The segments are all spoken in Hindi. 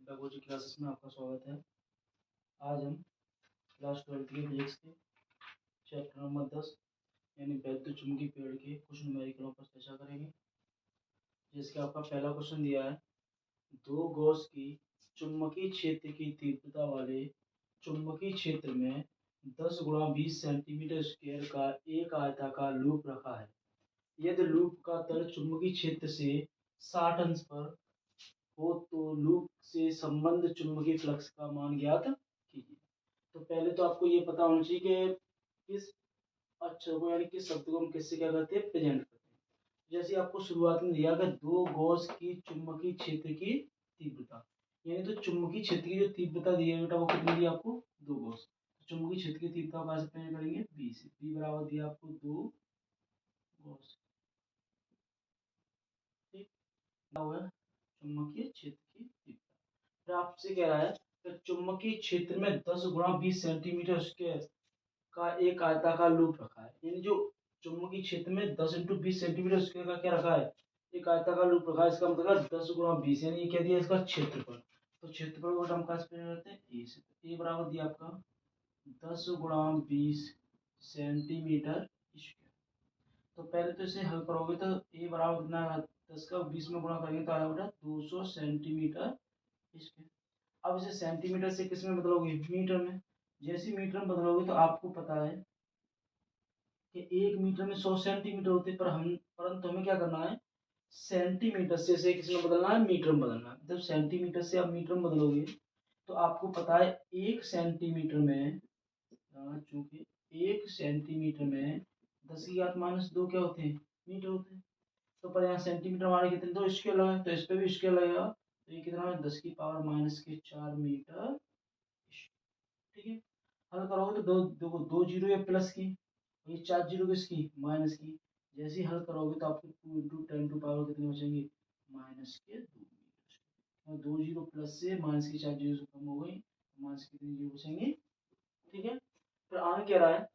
पेडागोजी क्लासेस में आपका स्वागत है। आज हम क्लास 12 की फिजिक्स के चैप्टर नंबर 10 यानी वैद्युत चुंबकीय पेड़ के कुछ न्यूमेरिकलों पर चर्चा करेंगे। जिसके आपका पहला क्वेश्चन दिया है, दो गॉस की चुंबकीय क्षेत्र की तीव्रता वाले चुंबकीय क्षेत्र में 10 गुणा 20 सेंटीमीटर स्क्वायर का एक आयताकार लूप रखा है। यदि लूप का तल चुंबकीय क्षेत्र से 60 अंश पर हो तो लूप से संबंध चुंबकीय फ्लक्स का मान ज्ञात कीजिए। तो पहले तो आपको ये पता होना चाहिए कि किस अक्षर को यानी किस शब्द को हम किससे क्या करते हैं, प्रेजेंट करते हैं। जैसे आपको शुरुआत में दिया कि दो गॉस की चुंबकीय क्षेत्र की तीव्रता, यानी तो चुंबकीय क्षेत्र की जो तीव्रता दी है बेटा वो कितनी दी आपको, दो गॉस। तो चुंबकीय क्षेत्र की तीव्रता कैसे प्रेजेंट करेंगे, बी से। बी बराबर दिया आपको दो गॉस, ठीक है, चुंबकीय क्षेत्र की तीव्रता। फिर आपसे कह रहा है कि चुंबकीय क्षेत्र में 10 गुणा 20 सेंटीमीटर स्क्वायर का एक आयताकार लूप रखा है। यानी जो चुंबकीय क्षेत्र में 10 इंटू 20 सेंटीमीटर स्क्वायर का क्या रखा है, एक आयताकार लूप रखा है। इसका मतलब 10 गुणा 20 यानी ये क्या दिया इसका क्षेत्रफल। तो क्षेत्रफल को हम कैसे करते हैं, ए से। तो ए बराबर दिया आपका 10 गुणा 20 सेंटीमीटर स्क्वायर। तो पहले तो इसे हल करोगे तो ए बराबर कितना आएगा, 10 का 20 में गुणा करेंगे तो आएगा बेटा 200 सेंटीमीटर स्क्वायर। अब इसे सेंटीमीटर से किस में बदलोगे, मीटर में। जैसे मीटर में बदलोगे तो आपको पता है कि 1 मीटर में 100 सेंटीमीटर होते हैं, परंतु हमें क्या करना है, सेंटीमीटर से इसे किस में बदलना है, मीटर में बदलना है। जब सेंटीमीटर से आप मीटर में बदलोगे तो आपको पता है 1 सेंटीमीटर में, चूंकि 1 सेंटीमीटर में 10 की घात -2 क्या होते हैं, मीटर होते हैं। तो पर यहाँ सेंटीमीटर हमारे कितने, दो स्केयर लगा है, तो इस पे भी स्केयर लगेगा। तो ये कितना है, 10 की पावर -4 मीटर। ठीक है, हल करोगे तो दो जीरो या प्लस की, ये 4 जीरो किसकी, माइनस की। जैसे ही हल करोगे तो आपको 2 इंटू 10 टू पावर कितने बचेंगे, -2 मीटर। 2 जीरो प्लस से माइनस की 4 जीरो से कम हो गई, माइनस कितने जीरो बचेंगे। ठीक है, फिर आगे कह रहा है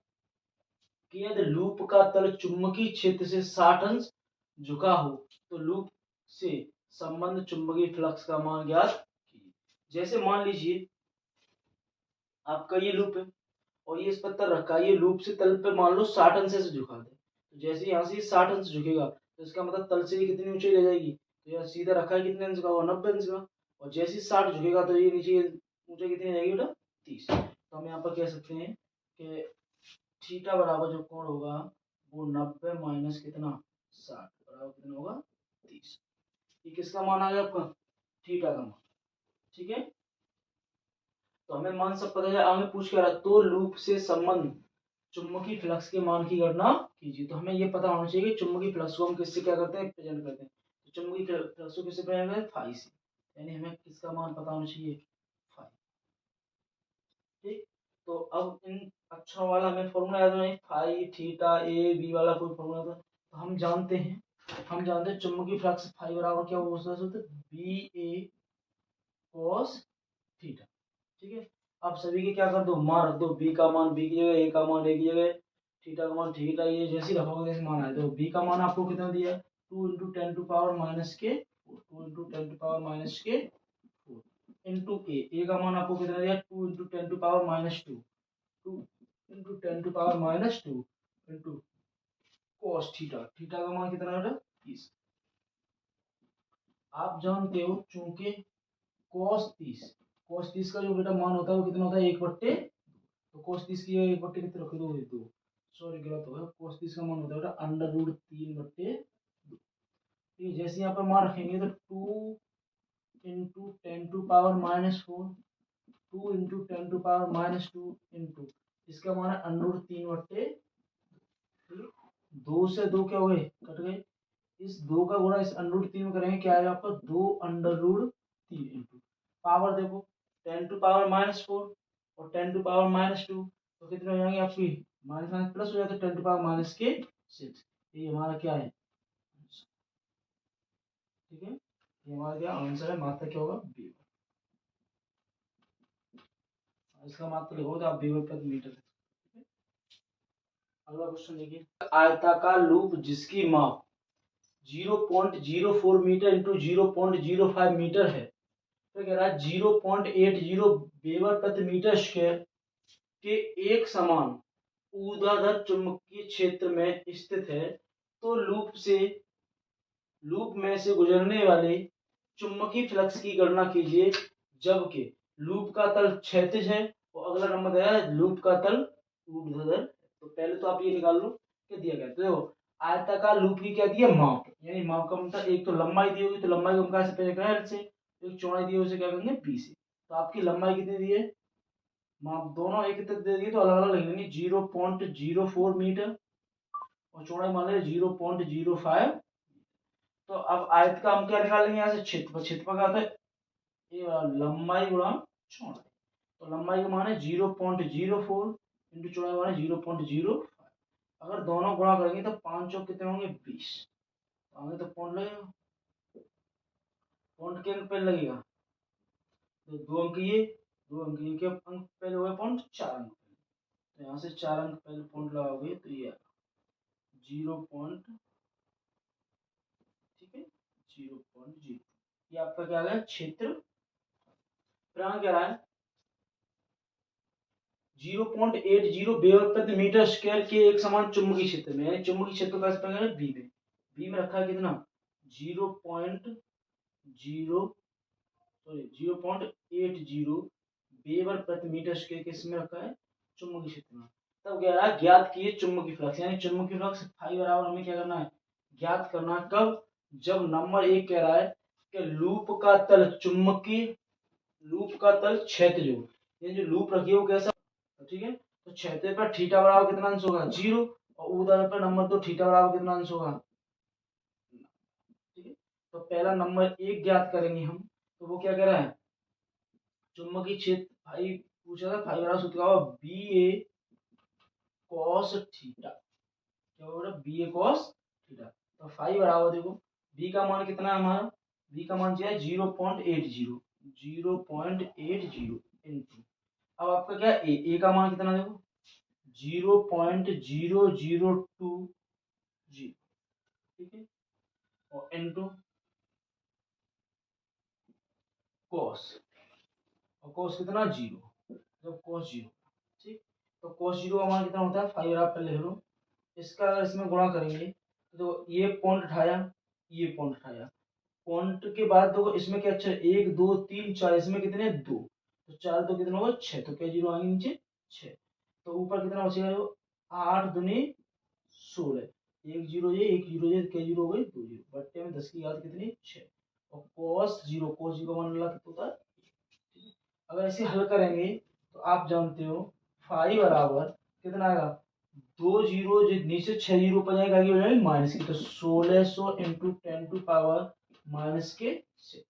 कि यदि लूप का तल चुंबकीय क्षेत्र से 60 अंश झुका हो तो लूप से संबंध चुंबकीय फ्लक्स का मान ज्ञात कीजिए। जैसे मान लीजिए आपका ये लूप है और ये इस पर तल रखा है, ये लूप से तल पे मान लो 60 अंश से झुका दे। तो जैसे यहाँ से 60 अंश झुकेगा तो इसका मतलब तल से ये कितनी ऊंचाई ले जाएगी, तो यह सीधा रखा है कितने अंश का, 90 अंश का। और जैसे ही 60 झुकेगा तो ये नीचे ऊंचाई कितनी जाएगी बेटा, 30। तो हम यहाँ पर कह सकते हैं कि थीटा बराबर जो कोण होगा वो 90 माइनस कितना, 60 बराबर कितना होगा, 30। ये किसका मान आ गया आपका, थीटा का मान। ठीक है, तो हमें मान सब पता है। आगे पूछ के रहा तो लूप से संबंध चुंबकीय फ्लक्स के मान की गणना कीजिए। तो हमें ये पता होना चाहिए कि चुंबकीय फ्लक्स को हम किससे क्या करते हैं, प्रेजेंट करते हैं। तो चुंबकीय फ्लक्स को किससे प्रेजेंट करते हैं, फाई से। यानी हमें किसका मान पता होना चाहिए, फाई। ठीक, तो अब इन अक्षरों वाला हमें फॉर्मूला याद नहीं, फाई थीटा ए बी वाला कोई फॉर्मूला तो हम जानते हैं चुंबकीय फ्लक्स फाई बराबर क्या होता है, बी ए कॉस थीटा। ठीक है, अब सभी के क्या कर दो, मान रख दो। बी का मान बी की जगह, ए का मान ए की जगह, थीटा का मान थीटा, ये जैसे रखोगे जैसे मान आए। तो बी का मान आपको कितना दिया है, 2 इंटू 10 टू पावर माइनस के 4, 2 इंटू 10 टू पावर माइनस के 4 इंटू ए का मान आपको कितना दिया, 2 into 10 to power -2, 2 into 10 to power -2 into cos theta. Theta का मान कितना है, 30। आप जानते हो चूंकि cos 30 का जो बेटा मान होता है वो कितना होता है, 1/, तो cos 30 की 1/, कितने रखे, 2 2, सॉरी गलत हो गया। cos 30 का मान होता है बेटा √3/2। ठीक है, जैसे यहाँ पर मान रखेंगे तो 2 into 10 to power -4, 2 into 10 to power -2 into इसका मान है √3/, 2 से 2 क्या हो गए, कट गए। इस 2 का गुणा इस √3 में करेंगे क्या आएगा आपका, 2√3 इंटू पावर देखो 10 टू पावर -4 और 10 टू पावर -2 तो कितने हो जाएंगे आपकी, माइनस माइनस प्लस हो जाए तो 10 टू पावर -6। ये हमारा क्या है, ठीक है, ये हमारा क्या आंसर है, मात्रा क्या होगा, बी। इसका मात्रा लिखोगे तो आप बीवर प्रति मीटर। अगला क्वेश्चन देखिए, आयताकार लूप जिसकी माप 0.04 मीटर इंटू 0.05 मीटर है। तो कह रहा है 0.80 वेबर प्रति मीटर स्क्वायर के एक समान ऊर्ध्वाधर चुंबकीय क्षेत्र में स्थित है, तो लूप में से गुजरने वाले चुंबकीय फ्लक्स की गणना कीजिए, जबकि लूप का तल क्षैतिज है और अगला नंबर दिया है लूप का तल ऊर्ध्वाधर। तो पहले तो आप ये निकाल लो क्या दिया गया। तो देखो आयताकार लूप की क्या दी है माप, यानी माप का मतलब एक तो लंबाई दी होगी तो लंबाई को हम कैसे पहले करें एल से, एक चौड़ाई दी उसे क्या करेंगे बी से। तो आपकी लंबाई कितनी दी है, माप दोनों एक तक दे दिए तो अलग अलग लिख लेंगे 0.04 मीटर और चौड़ाई मान लें 0.05। तो अब आयत का हम क्या निकालेंगे यहाँ से क्षेत्रफल, क्षेत्रफल का आता है ये लंबाई गुणा चौड़ाई। तो लंबाई का मान है 0.04 इंटू चौड़ाई मान है 0.05। अगर दोनों गुणा करेंगे तो 5 चौक कितने होंगे 20। आगे तो पॉइंट लगेगा, पॉइंट के अंक पहले लगेगा तो 2 अंक ये 2 अंक ये के अंक पहले हुए पॉइंट 4 अंक पहले। तो यहाँ से 4 अंक पहले पॉइंट लगाओगे तो ये 0. ठीक है 0.0 ये आपका क्या आ गया क्षेत्र। फिर क्या रहा है 0.80 वेबर प्रति मीटर स्क्वायर के एक समान चुंबकीय क्षेत्र में, यानी चुंबकीय क्षेत्र का स्पेक्ट्रम बी में, बी में रखा है कितना 0.80 वेबर प्रति मीटर स्क्वायर के इसमें रखा है चुंबकीय क्षेत्र में। तब कह रहा है ज्ञात किए चुंबकीय फ्लक्स, यानी चुंबकीय फ्लक्स फाई बराबर हमें क्या करना है ज्ञात करना। कब, जब नंबर एक कह रहा है कि लूप का तल चुंबकीय, लूप का तल क्षैतिज हो, ये जो लूप रखी है वो कैसा, ठीक है। तो क्षैतिज पर थीटा बराबर कितना अंश होगा 0 और ऊर्ध्वाधर पर नंबर 2 थीटा बराबर कितना अंश होगा, ठीक है। तो पहला नंबर एक ज्ञात करेंगे हम, तो वो क्या कह रहा है चुंबकीय क्षेत्र फाई पूछा था, फाई बराबर सूत्र का होगा बी ए कॉस थीटा, क्या होगा बी ए कॉस थीटा। तो फाई बराबर देखो बी का मान कितना है हमारा, बी का मान क्या है 0.80 इनटू, अब आपका क्या ए का मान कितना देखो 0.0020, ठीक है, और इनटू कॉस, और कॉस कितना 0, जब कॉस 0, ठीक। तो कॉस 0 का मान कितना होता है 5 आप लिख लो। इसका अगर इसमें गुणा करेंगे तो ये पॉइंट उठाया, ये पॉइंट उठाया, पॉइंट के बाद देखो इसमें क्या अच्छा 1 2 3 4, इसमें कितने 2, तो 4 तो कितना होगा 6, तो क्या जीरो आएंगे नीचे 6। तो ऊपर कितना बचेगा जो 8 दूनी 16, एक जीरो ये एक जीरो ये, क्या जीरो हो गई 2 जीरो, बट्टे में 10 की घात कितनी 6, और cos 0 का मान लगा कितना होता है। अगर इसे हल करेंगे तो आप जानते हो फाई बराबर कितना आएगा 2 जीरो नीचे 6 जीरो पर जाएगा आगे हो जाएगी माइनस की, तो 1600 इंटू 10 माइनस के 6।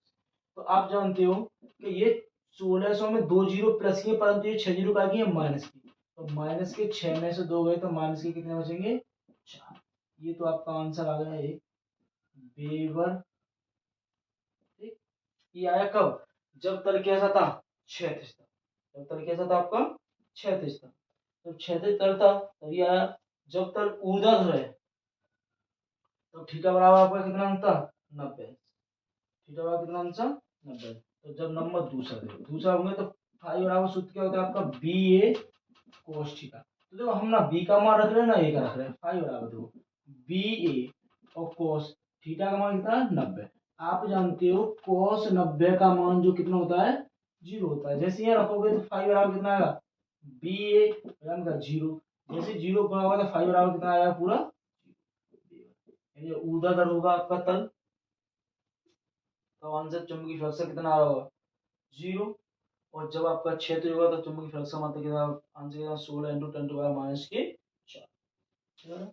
तो आप जानते हो कि ये 1600 में 2 जीरो प्लस के, परंतु ये 6 जीरो का आगे है माइनस की, तो माइनस के 6 में से 2 गए तो माइनस के कितने बचेंगे 4। ये तो आपका आंसर आ गया एक वेबर, ठीक। ये आया कब, जब तल कैसा था क्षैतिज था, जब तल कैसा था आपका क्षैतिज था, जब क्षैतिज तल था तभी आया। जब तल ऊर्ध्वाधर है तो थीटा बराबर आपका कितना अंक था 90, थीटा बराबर कितना अंक था 90। तो जब नंबर दूसरा दे दूसरा होंगे तो फाई बराबर सूत्र क्या होता है आपका बी ए कोस थीटा। तो देखो हम ना बी का मान रख रहे हैं ना ए का रख रहे हैं, फाई बराबर देखो बी ए और कोस थीटा का मान कितना है 90। आप जानते हो कोस 90 का मान जो कितना होता है 0 होता है, जैसे यहाँ रखोगे तो फाई बराबर कितना आएगा बी ए का 0, जैसे 0 गुणा होगा तो फाई बराबर कितना आएगा पूरा, यानी ऊर्ध्वाधर होगा आपका तल, तो आंसर चुंबकीय फ्लक्स कितना आ रहा होगा 0। और जब आपका क्षेत्र होगा तो चुंबकीय फ्लक्स का मतलब कितना आंसर कितना 16 इंटू 10 टू माइनस के 4।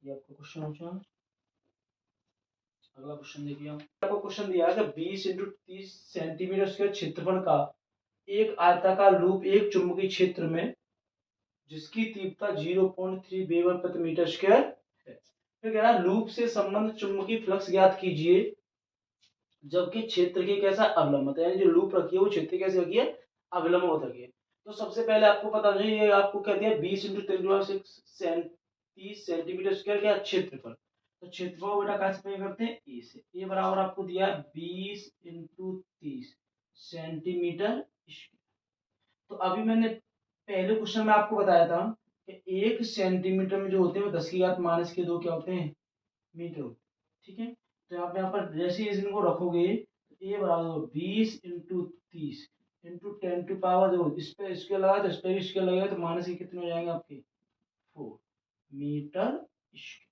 ये आपका क्वेश्चन हो चुका। अगला क्वेश्चन देखिए, आपको क्वेश्चन दिया है कि 20 इंटू 30 सेंटीमीटर के क्षेत्रफल का एक आयताकार लूप एक चुंबकीय क्षेत्र में जिसकी तीव्रता 0.3 वेबर प्रति मीटर स्क्वायर है। फिर कह रहा है लूप से संबंध चुंबकीय फ्लक्स ज्ञात कीजिए जबकि क्षेत्र के कैसा अवलंबित है, यानी जो लूप रखी है वो क्षेत्र कैसे रखी है अवलंबित रखी है। तो सबसे पहले आपको पता चाहिए ये आपको क्या दिया 20 इंटू 30 सेंटीमीटर स्क्वायर क्या क्षेत्रफल, तो क्षेत्रफल बेटा कैसे पे करते हैं ए से, ए बराबर आपको दिया है 20 इंटू 30 सेंटीमीटर स्क्वायर। तो अभी मैंने पहले क्वेश्चन में आपको बताया था कि 1 सेंटीमीटर में जो होते हैं वो 10⁻⁻2 क्या होते हैं, मीटर होते हैं। ठीक है, तो यहाँ पर जैसे इनको रखोगे तो ए बराबर 20 इंटू 30 इंटू 10⁻, देखो इस पे स्केल लगा तो इस पे भी स्केल लगेगा, तो माइनस के कितने हो जाएंगे आपके 4 मीटर स्क्वायर।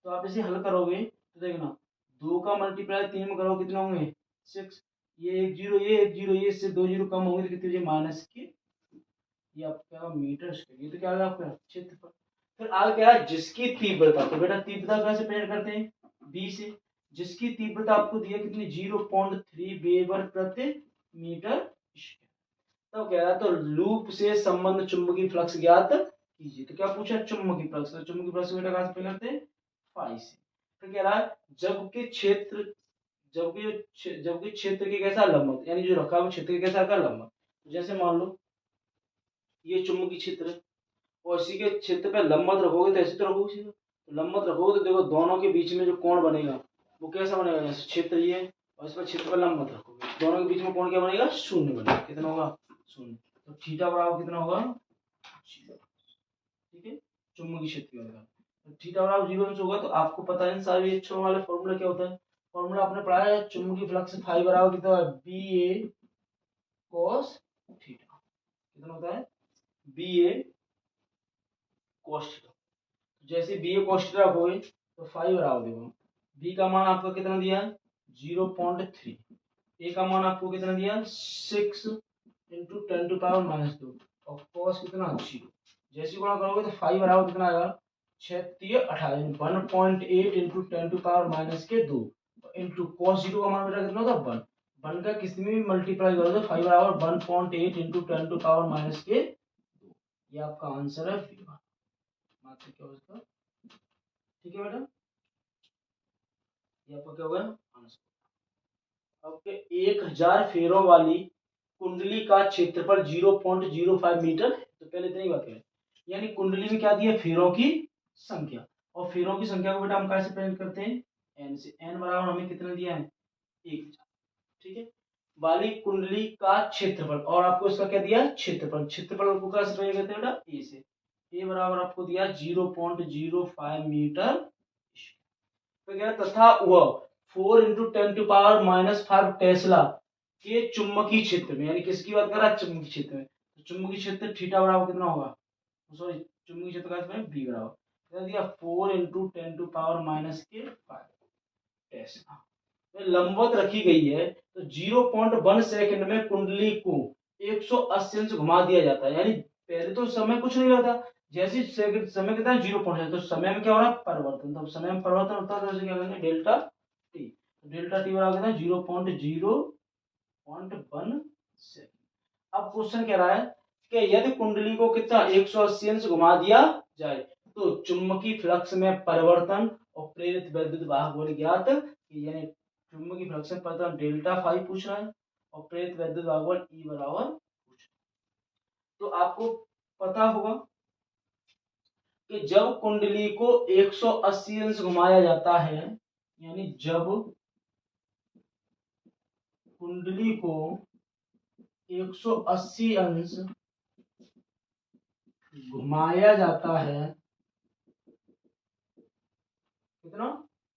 तो आप इसे हल करोगे तो देखना 2 का मल्टीप्लाई 3 में करोगे कितना होंगे 6, ये एक जीरो ये एक जीरो, ये इससे 2 जीरो कम होंगे तो कितने माइनस के, ये आपका क्या मीटर स्क्वायर। ये तो क्या होगा आपका क्षेत्रफल। फिर आगे क्या है, जिसकी तीव्रता, तो बेटा तीव्रता कैसे प्रेरित करते हैं बी से, जिसकी तीव्रता आपको दिया कितनी 0.3 वेबर प्रति मीटर स्क्वायर। तो कह रहा तो लूप से संबंध चुंबकीय फ्लक्स ज्ञात कीजिए। तो क्या पूछा चुंबकीय फ्लक्स, तो चुंबकीय फ्लक्स बेटा कहां से करते हैं फाई से। फिर कह रहा है जबकि क्षेत्र, जबकि क्षेत्र के कैसा लंबवत, यानी जो रखा हुआ क्षेत्र के कैसा का लंबवत। जैसे मान लो ये चुंबकीय क्षेत्र है और इसी के क्षेत्र पे लंबवत रखोगे तो ऐसे तो रखोगे सीधा, तो लंबवत रखोगे तो देखो दोनों के बीच में जो कोण बनेगा वो कैसा बनेगा, जैसे क्षेत्र ये और इस पर क्षेत्र पर लंबवत रखोगे दोनों के बीच में कोण क्या बनेगा, शून्य बनेगा। कितना होगा शून्य, तो थीटा बराबर कितना होगा 0। ठीक है, चुंबकीय क्षेत्र का तो थीटा बराबर 0 अंश होगा। तो आपको पता है सारे एक्सों वाले फॉर्मूला क्या होता है, फॉर्मूला आपने पढ़ा है चुंबकीय फ्लक्स फाई बराबर कितना है बी ए cos थीटा। कितना होता है बी ए cos थीटा। जैसे बी ए cos थीटा रखोगे तो फाई बराबर देखो बी का मान आपका कितना दिया है 0.3, ए का मान आपको कितना दिया 6 इंटू 10⁻⁻2 और cos कितना 0। जैसे गुणा करोगे तो फाई बराबर कितना आएगा 6×3 = 18, 1.8 इंटू 10⁻⁻2 इंटू cos 0 का मान बेटा कितना होता है 1, 1 का किसी में भी मल्टीप्लाई करो तो फाई बराबर 1.8 इंटू 10⁻⁻2। ये आपका आंसर है बी मात्र क्या होगा। ठीक है बेटा, ये आपका क्या होगा आंसर। ओके, 1000 फेरों वाली कुंडली का क्षेत्रफल 0.05 मीटर है। तो पहले इतनी बात करें, यानी कुंडली में क्या दिया फेरों की संख्या, और फेरों की संख्या को बेटा हम कैसे प्रेरित करते हैं एन से। एन बराबर हमें कितना दिया है 1000। ठीक है, वाली कुंडली का क्षेत्रफल, और आपको इसका क्या दिया क्षेत्रफल, क्षेत्रफल को कैसे प्रेरित करते हैं बेटा ए से। ए बराबर आपको दिया 0.05 मीटर। तो क्या तथा वह 4 इंटू 10⁻⁻5 टेस्ला के चुंबकीय क्षेत्र में, यानी किसकी बात कर रहा है चुंबकीय क्षेत्र में, तो चुंबकीय क्षेत्र थीटा बराबर कितना होगा, सॉरी चुंबकीय क्षेत्र का बी बराबर कितना दिया 4 इंटू 10⁻⁻5 टेस्ला लंबवत रखी गई है। तो 0.1 सेकंड में कुंडली को 180 अंश घुमा दिया जाता है। यानी पहले तो समय कुछ नहीं लगता, जैसे सेकंड समय कितना 0 तो समय में क्या हो रहा है परिवर्तन, तो समय में परिवर्तन होता है तो क्या करेंगे डेल्टा टी। डेल्टा टी बराबर कितना 0.1 सेकंड। अब क्वेश्चन कह रहा है कि यदि कुंडली को कितना 180 अंश घुमा दिया जाए तो चुंबकीय फ्लक्स में परिवर्तन और प्रेरित वैद्युत वाहक बल ज्ञात, यानी चुंबकीय फ्लक्स में परिवर्तन डेल्टा फाई पूछ रहा है और प्रेरित वैद्युत वाहक बल ई बराबर पूछ रहा है। तो आपको पता होगा कि जब कुंडली को 180 अंश घुमाया जाता है, यानी जब कुंडली को 180 अंश घुमाया जाता है, कितना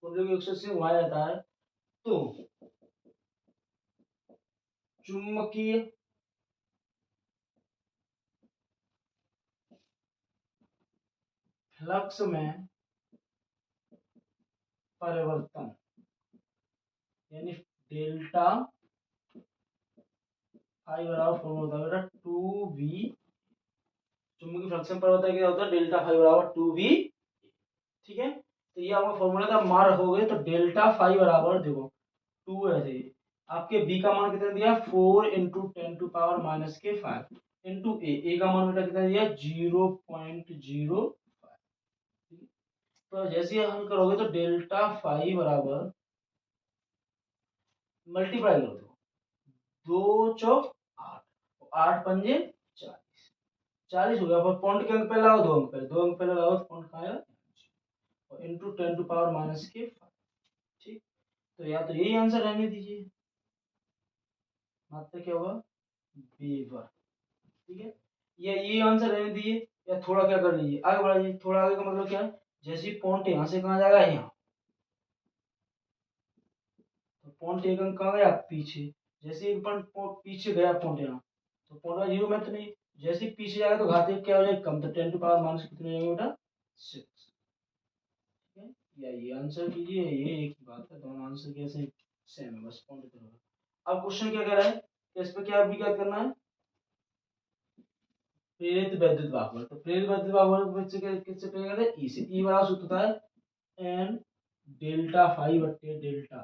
कुंडली को 180 घुमाया जाता है तो चुंबकीय फ्लक्स में परिवर्तन, यानी डेल्टा फाई बराबर फॉर्मूला होता है बेटा 2v, चुंबकीय फ्लक्स में परिवर्तन क्या होता है डेल्टा फाई बराबर 2v। ठीक है, तो ये आपका फॉर्मूला था, मान रखोगे तो डेल्टा फाई बराबर देखो 2 ऐसे आपके बी का मान कितना दिया 4 इंटू 10⁻⁻5 इंटू ए का मान बेटा कितना दिया 0.05। तो जैसे हल करोगे तो डेल्टा फाई बराबर मल्टीप्लाई कर दो 2×4 8 8 पंजे 40, 40 हो गया। पर पॉइंट के अंक पे लगाओ 2 अंक पे, 2 अंक पे लगाओ तो पॉइंट कहाँ आएगा और इंटू 10⁻⁻5। ठीक, तो या तो यही आंसर रहने दीजिए। मात्रा क्या होगा, वेबर। ठीक है, ये आंसर रहने दीजिए, या थोड़ा क्या कर लीजिए, आगे बढ़ाइए। थोड़ा आगे का मतलब क्या है, जैसे पॉइंट यहाँ से कहाँ जाएगा, यहाँ, तो पॉइंट एक अंक कहाँ गया, पीछे। जैसे एक पॉइंट पीछे गया पॉइंट यहाँ, तो पॉइंट जीरो में तो नहीं, जैसे पीछे जाएगा तो घात एक क्या हो जाएगा, कम, तो 10⁻⁻ कितने हो जाएगा बेटा, 6। ठीक है, या ये आंसर कीजिए, ये एक ही बात है, दोनों आंसर कैसे सेम है, बस पॉइंट इतना होगा। अब क्वेश्चन क्या कह रहा है कि इस पे क्या भी क्या करना है, प्रेरित वैद्युत वाहक। तो प्रेरित वैद्युत वाहक से किससे प्रेरित करते हैं, ई से। ई बराबर सूत्र होता है एन डेल्टा फाई बट्टे डेल्टा।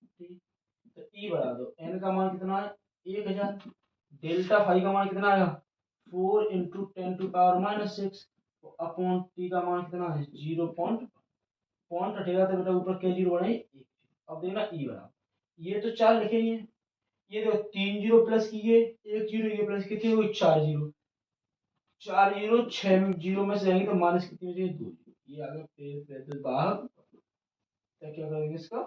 ठीक, तो ई बराबर दो, एन का मान कितना है, 1000, डेल्टा फाई का मान कितना आएगा, 4 इंटू 10⁻⁻6, अपॉन टी का मान कितना है, 0 पॉइंट हटेगा तो बेटा ऊपर क्या जीरो बढ़े, एक। अब देखना ई बराबर, ये तो 4 लिखेंगे, ये देखो 3 जीरो प्लस कीजिए, एक जीरो, ये प्लस कितने हुए, 4 जीरो, 4 जीरो 6 जीरो में से जाएंगे तो माइनस कितनी हो जाएगी, 2 जीरो। ये आ गया प्रेरित वैद्युत वाहक, क्या क्या करेंगे इसका